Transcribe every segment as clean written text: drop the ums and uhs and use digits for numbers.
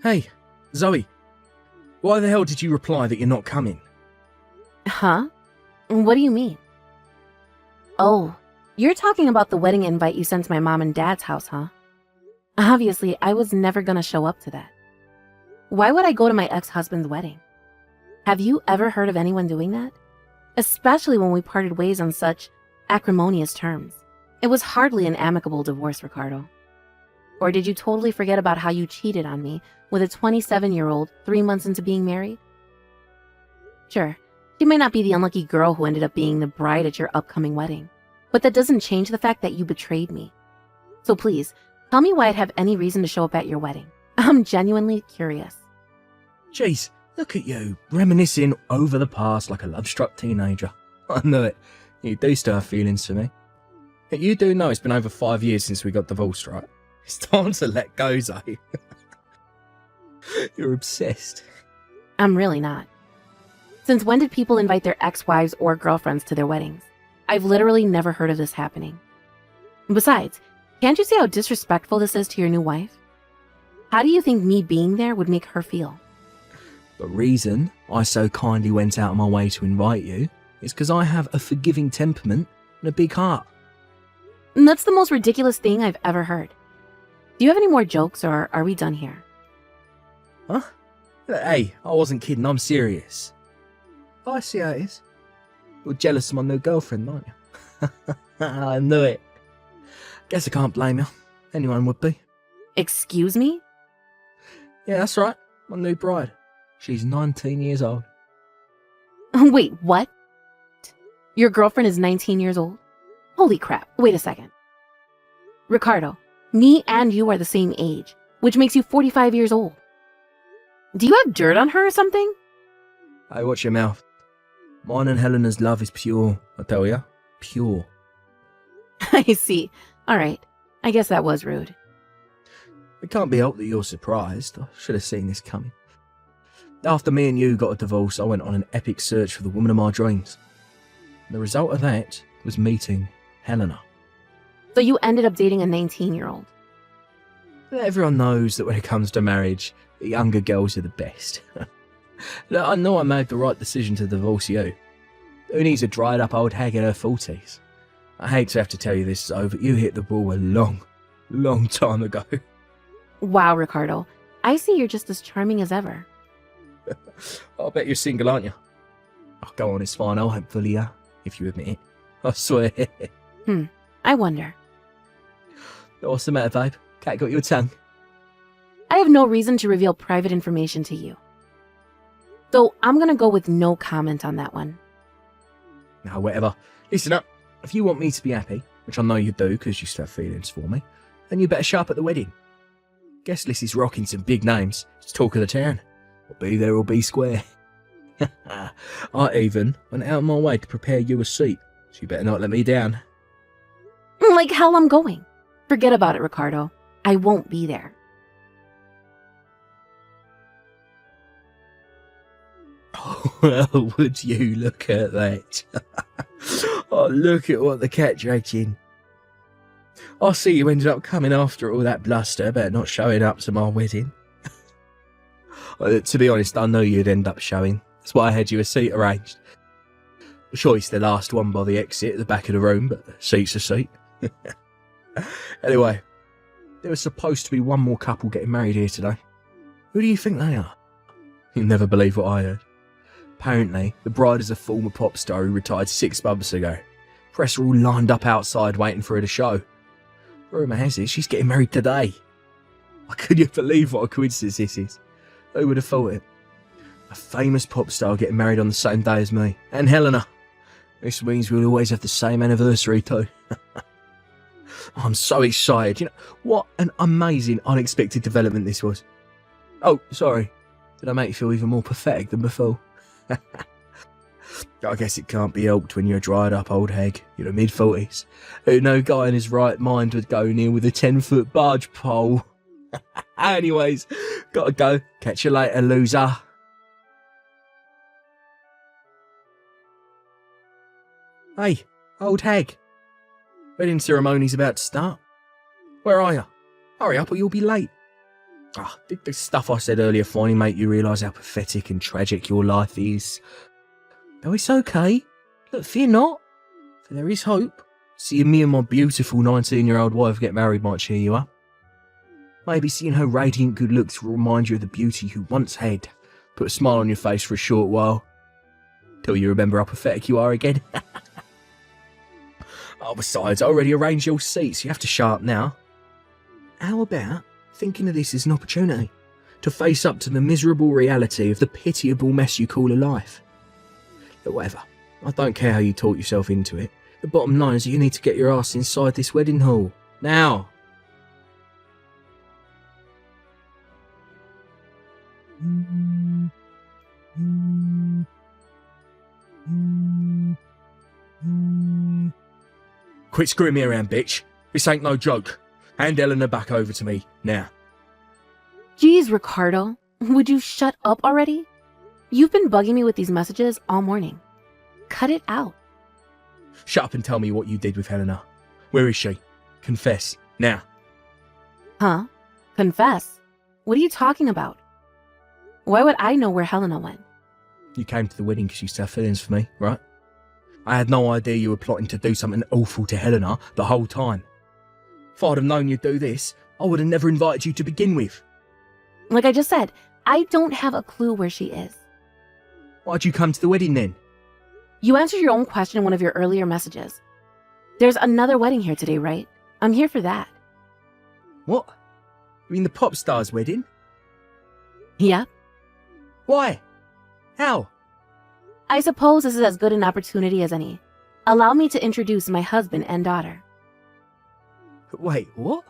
Hey, Zoe, why the hell did you reply that you're not coming? Huh? What do you mean? Oh, you're talking about the wedding invite you sent to my mom and dad's house, huh? Obviously, I was never gonna show up to that. Why would I go to my ex-husband's wedding? Have you ever heard of anyone doing that? Especially when we parted ways on such acrimonious terms. It was hardly an amicable divorce, Ricardo. Or did you totally forget about how you cheated on me with a 27-year-old 3 months into being married? Sure, she might not be the unlucky girl who ended up being the bride at your upcoming wedding, but that doesn't change the fact that you betrayed me. So please, tell me why I'd have any reason to show up at your wedding. I'm genuinely curious. Jeez, look at you, reminiscing over the past like a love-struck teenager. I knew it. You do still have feelings for me. But you do know it's been over 5 years since we got divorced, right? It's time to let go, Zoe. You're obsessed. I'm really not. Since when did people invite their ex-wives or girlfriends to their weddings? I've literally never heard of this happening. Besides, can't you see how disrespectful this is to your new wife? How do you think me being there would make her feel? The reason I so kindly went out of my way to invite you is because I have a forgiving temperament and a big heart. And that's the most ridiculous thing I've ever heard. Do you have any more jokes, or are we done here? Huh? Hey, I wasn't kidding, I'm serious. I see how it is. You're jealous of my new girlfriend, aren't you? I knew it. Guess I can't blame you. Anyone would be. Excuse me? Yeah, that's right. My new bride. She's 19 years old. Wait, what? Your girlfriend is 19 years old? Holy crap, wait a second. Ricardo, me and you are the same age, which makes you 45 years old. Do you have dirt on her or something? Hey, watch your mouth. Mine and Helena's love is pure, I tell ya. Pure. I see. Alright, I guess that was rude. It can't be helped that you're surprised. I should have seen this coming. After me and you got a divorce, I went on an epic search for the woman of my dreams. The result of that was meeting Helena. So you ended up dating a 19-year-old. Everyone knows that when it comes to marriage, the younger girls are the best. Look, I know I made the right decision to divorce you. Who needs a dried up old hag in her 40s? I hate to have to tell you this, Zoe, but you hit the ball a long time ago. Wow, Ricardo. I see you're just as charming as ever. I'll bet you're single, aren't you? Oh, go on, it's fine. I'll hopefully, if you admit it. I swear. I wonder. What's the matter, babe? Cat got your tongue? I have no reason to reveal private information to you. So I'm gonna go with no comment on that one. No, whatever. Listen up. If you want me to be happy, which I know you do because you still have feelings for me, then you better show up at the wedding. Guest list is rocking some big names. It's talk of the town. I'll be there or be square. I even went out of my way to prepare you a seat, so you better not let me down. Like hell I'm going. Forget about it, Ricardo. I won't be there. Oh, well, would you look at that? Oh, look at what the cat dragged in. I see you ended up coming after all that bluster about not showing up to my wedding. To be honest, I knew you'd end up showing. That's why I had you a seat arranged. Sure, it's the last one by the exit at the back of the room, but a seat's a seat. Anyway, there was supposed to be one more couple getting married here today. Who do you think they are? You'll never believe what I heard. Apparently, the bride is a former pop star who retired 6 months ago. Press are all lined up outside waiting for her to show. Rumour has it she's getting married today. Could you believe what a coincidence this is? Who would have thought it? A famous pop star getting married on the same day as me, and Helena. This means we'll always have the same anniversary too. I'm so excited. You know, what an amazing, unexpected development this was. Oh, sorry. Did I make you feel even more pathetic than before? I guess it can't be helped when you're a dried up old hag, mid-40s. Who no guy in his right mind would go near with a 10-foot barge pole. Anyways, gotta go. Catch you later, loser. Hey, old hag. Wedding ceremony's about to start. Where are you? Hurry up or you'll be late. Did the stuff I said earlier finally make you realise how pathetic and tragic your life is? No, it's okay. Look, fear not, for there is hope. Seeing me and my beautiful 19-year-old wife get married might cheer you up. Maybe seeing her radiant good looks will remind you of the beauty you once had. Put a smile on your face for a short while. Till you remember how pathetic you are again. Besides, I already arranged your seats. You have to shut up now. How about thinking of this as an opportunity to face up to the miserable reality of the pitiable mess you call a life? But whatever. I don't care how you talk yourself into it. The bottom line is that you need to get your ass inside this wedding hall. Now! Quit screwing me around, bitch. This ain't no joke. Hand Eleanor back over to me, now. Geez, Ricardo, would you shut up already? You've been bugging me with these messages all morning. Cut it out. Shut up and tell me what you did with Helena. Where is she? Confess, now. Huh? Confess? What are you talking about? Why would I know where Helena went? You came to the wedding because you still have feelings for me, right? I had no idea you were plotting to do something awful to Helena the whole time. If I'd have known you'd do this, I would have never invited you to begin with. Like I just said, I don't have a clue where she is. Why'd you come to the wedding then? You answered your own question in one of your earlier messages. There's another wedding here today, right? I'm here for that. What? You mean the pop star's wedding? Yeah. Why? How? I suppose this is as good an opportunity as any. Allow me to introduce my husband and daughter. Wait, what?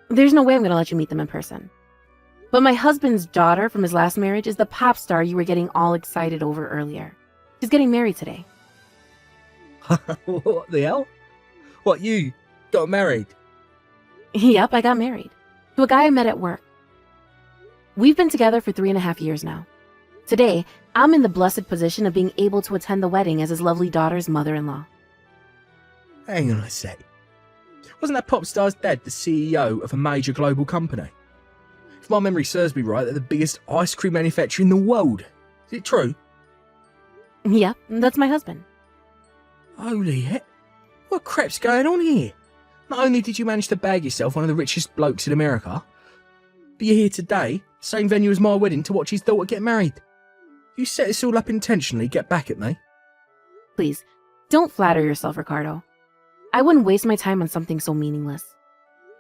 There's no way I'm going to let you meet them in person. But my husband's daughter from his last marriage is the pop star you were getting all excited over earlier. She's getting married today. What the hell? What, you got married? Yep, I got married. To a guy I met at work. We've been together for 3.5 years now. Today, I'm in the blessed position of being able to attend the wedding as his lovely daughter's mother-in-law. Hang on a sec. Wasn't that pop star's dad the CEO of a major global company? If my memory serves me right, they're the biggest ice cream manufacturer in the world. Is it true? Yep, that's my husband. Holy heck. What crap's going on here? Not only did you manage to bag yourself one of the richest blokes in America, but you're here today, same venue as my wedding, to watch his daughter get married. You set this all up intentionally, get back at me. Please, don't flatter yourself, Ricardo. I wouldn't waste my time on something so meaningless.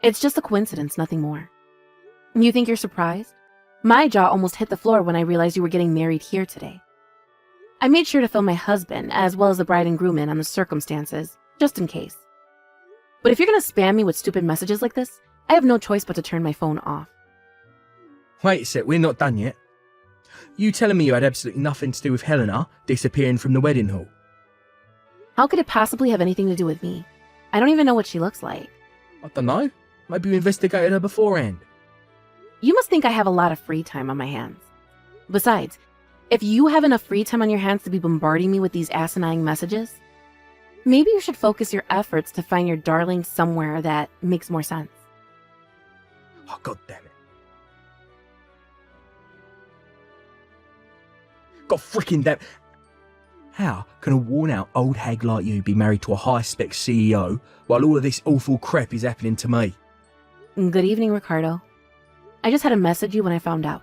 It's just a coincidence, nothing more. You think you're surprised? My jaw almost hit the floor when I realized you were getting married here today. I made sure to fill my husband, as well as the bride and groom in on the circumstances, just in case. But if you're gonna spam me with stupid messages like this, I have no choice but to turn my phone off. Wait a sec, we're not done yet. You telling me you had absolutely nothing to do with Helena disappearing from the wedding hall? How could it possibly have anything to do with me? I don't even know what she looks like. I don't know. Maybe you investigated her beforehand. You must think I have a lot of free time on my hands. Besides, if you have enough free time on your hands to be bombarding me with these asinine messages, maybe you should focus your efforts to find your darling somewhere that makes more sense. Oh, God damn it. God freaking damn. How can a worn-out old hag like you be married to a high-spec CEO while all of this awful crap is happening to me? Good evening, Ricardo. I just had to message you when I found out.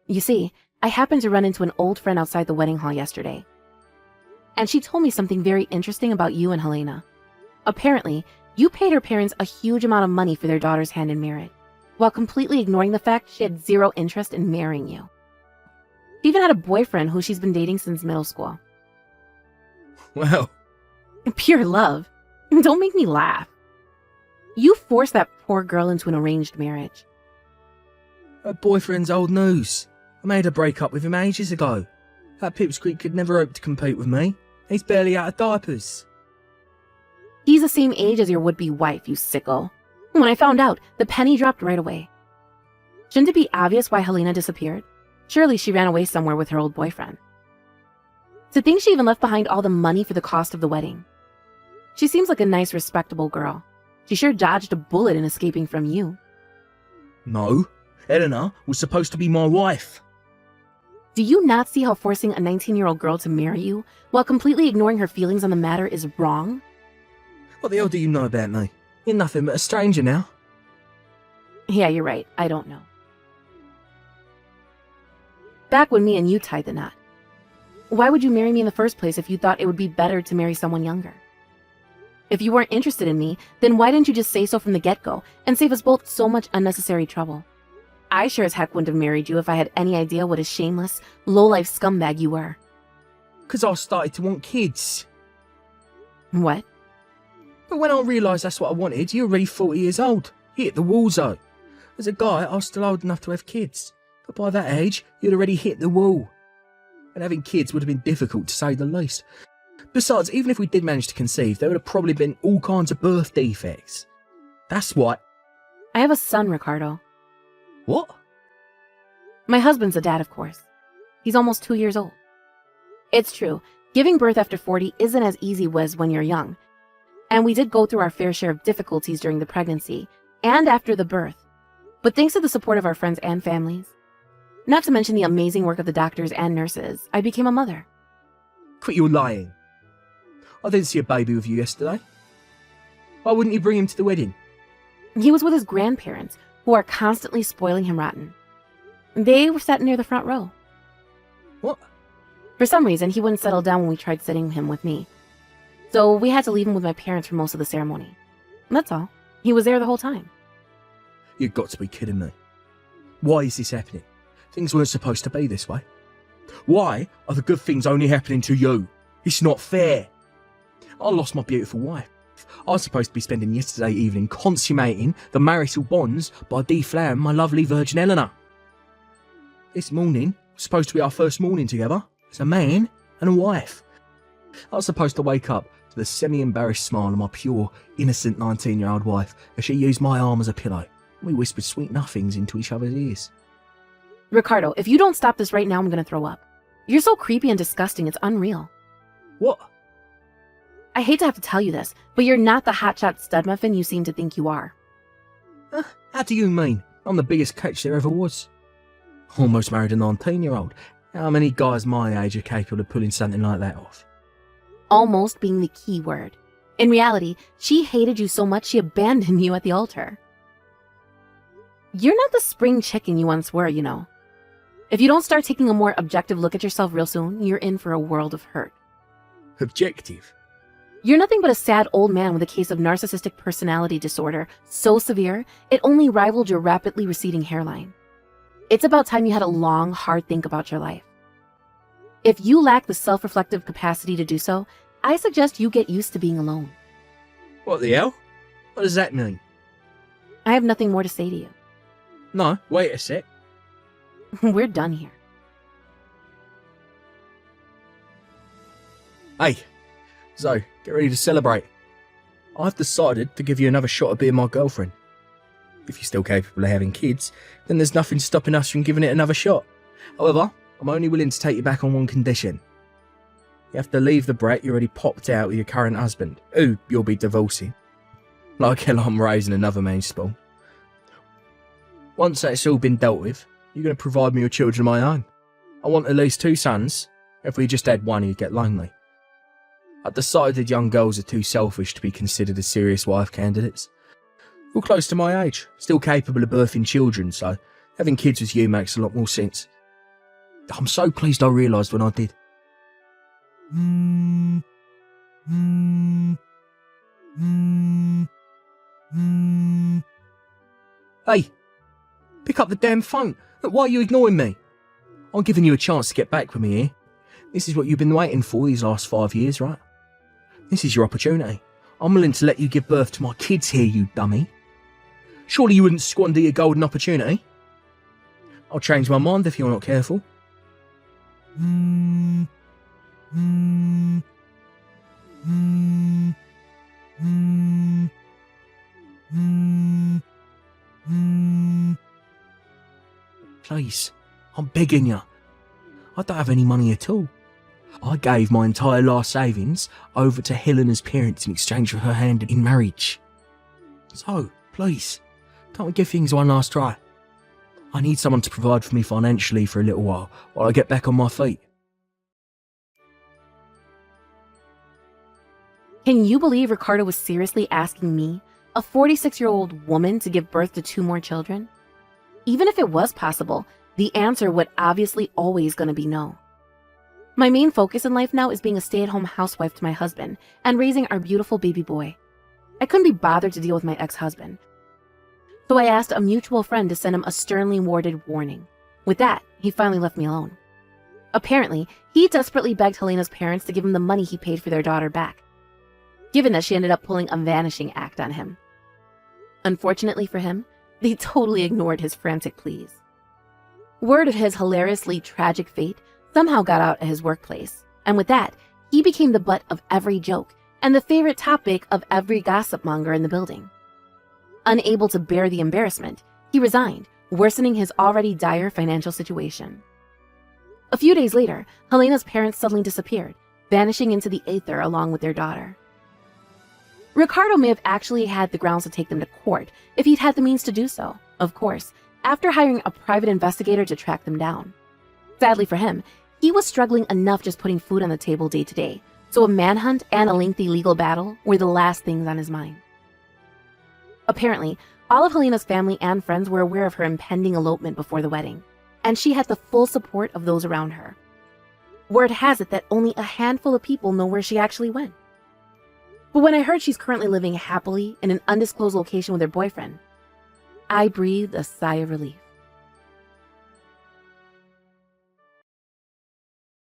You see, I happened to run into an old friend outside the wedding hall yesterday. And she told me something very interesting about you and Helena. Apparently, you paid her parents a huge amount of money for their daughter's hand in marriage, while completely ignoring the fact she had zero interest in marrying you. She even had a boyfriend who she's been dating since middle school. Well, Pure love. Don't make me laugh. You forced that poor girl into an arranged marriage. her boyfriend's old news. I made her break up with him ages ago. That pipsqueak could never hope to compete with me. He's barely out of diapers. He's the same age as your would-be wife, you sicko. When I found out, the penny dropped right away. Shouldn't it be obvious why Helena disappeared? Surely she ran away somewhere with her old boyfriend. To think she even left behind all the money for the cost of the wedding. She seems like a nice, respectable girl. She sure dodged a bullet in escaping from you. No, Eleanor was supposed to be my wife. Do you not see how forcing a 19-year-old girl to marry you while completely ignoring her feelings on the matter is wrong? What the hell do you know about me? You're nothing but a stranger now. Yeah, you're right. I don't know. Back when me and you tied the knot. Why would you marry me in the first place if you thought it would be better to marry someone younger? If you weren't interested in me, then why didn't you just say so from the get-go and save us both so much unnecessary trouble? I sure as heck wouldn't have married you if I had any idea what a shameless, low-life scumbag you were. 'Cause I started to want kids. What? But when I realised that's what I wanted, you were already 40 years old. You hit the wall zone. As a guy, I was still old enough to have kids. But by that age, you'd already hit the wall. And having kids would have been difficult, to say the least. Besides, even if we did manage to conceive, there would have probably been all kinds of birth defects. That's why... I have a son, Ricardo. What? My husband's a dad, of course. He's almost 2 years old. It's true, giving birth after 40 isn't as easy as when you're young. And we did go through our fair share of difficulties during the pregnancy and after the birth. But thanks to the support of our friends and families, not to mention the amazing work of the doctors and nurses, I became a mother. Quit your lying. I didn't see a baby with you yesterday. Why wouldn't you bring him to the wedding? He was with his grandparents, who are constantly spoiling him rotten. They were sat near the front row. What? For some reason, he wouldn't settle down when we tried sitting him with me. So we had to leave him with my parents for most of the ceremony. That's all. He was there the whole time. You've got to be kidding me. Why is this happening? Things weren't supposed to be this way. Why are the good things only happening to you? It's not fair. I lost my beautiful wife. I was supposed to be spending yesterday evening consummating the marital bonds by deflowering my lovely Virgin Eleanor. This morning was supposed to be our first morning together as a man and a wife. I was supposed to wake up to the semi-embarrassed smile of my pure, innocent 19-year-old wife as she used my arm as a pillow. We whispered sweet nothings into each other's ears. Ricardo, if you don't stop this right now, I'm going to throw up. You're so creepy and disgusting, it's unreal. What? I hate to have to tell you this, but you're not the hotshot stud muffin you seem to think you are. How do you mean? I'm the biggest catch there ever was. Almost married a 19-year-old. How many guys my age are capable of pulling something like that off? Almost being the key word. In reality, she hated you so much she abandoned you at the altar. You're not the spring chicken you once were, you know. If you don't start taking a more objective look at yourself real soon, you're in for a world of hurt. Objective? You're nothing but a sad old man with a case of narcissistic personality disorder so severe, it only rivaled your rapidly receding hairline. It's about time you had a long, hard think about your life. If you lack the self-reflective capacity to do so, I suggest you get used to being alone. What the hell? What does that mean? I have nothing more to say to you. No, wait a sec. We're done here. Hey, Zoe, get ready to celebrate. I've decided to give you another shot at being my girlfriend. If you're still capable of having kids, then there's nothing stopping us from giving it another shot. However, I'm only willing to take you back on one condition. You have to leave the brat you already popped out with your current husband, who you'll be divorcing. Like hell, I'm raising another man's spawn. Once that's all been dealt with, you're going to provide me with children of my own. I want at least 2 sons. If we just had one, you'd get lonely. I've decided young girls are too selfish to be considered as serious wife candidates. You're close to my age, still capable of birthing children, so having kids with you makes a lot more sense. I'm so pleased I realised when I did. Hey, pick up the damn phone. Look, why are you ignoring me? I'm giving you a chance to get back with me here. This is what you've been waiting for these last 5 years, right? This is your opportunity. I'm willing to let you give birth to my kids here, you dummy. Surely you wouldn't squander your golden opportunity? I'll change my mind if you're not careful. Please, I'm begging you. I don't have any money at all. I gave my entire last savings over to Helena's parents in exchange for her hand in marriage. So, please, can't we give things one last try? I need someone to provide for me financially for a little while I get back on my feet. Can you believe Ricardo was seriously asking me, a 46-year-old woman, to give birth to 2 more children? Even if it was possible, the answer would obviously always gonna be no. My main focus in life now is being a stay-at-home housewife to my husband and raising our beautiful baby boy. I couldn't be bothered to deal with my ex-husband, so I asked a mutual friend to send him a sternly worded warning. With that, he finally left me alone. Apparently, he desperately begged Helena's parents to give him the money he paid for their daughter back, given that she ended up pulling a vanishing act on him. Unfortunately for him, they totally ignored his frantic pleas. Word of his hilariously tragic fate somehow got out at his workplace, and with that, he became the butt of every joke and the favorite topic of every gossip monger in the building. Unable to bear the embarrassment, he resigned, worsening his already dire financial situation. A few days later, Helena's parents suddenly disappeared, vanishing into the aether along with their daughter. Ricardo may have actually had the grounds to take them to court if he'd had the means to do so, of course, after hiring a private investigator to track them down. Sadly for him, he was struggling enough just putting food on the table day to day, so a manhunt and a lengthy legal battle were the last things on his mind. Apparently, all of Helena's family and friends were aware of her impending elopement before the wedding, and she had the full support of those around her. Word has it that only a handful of people know where she actually went. But when I heard she's currently living happily in an undisclosed location with her boyfriend, I breathed a sigh of relief.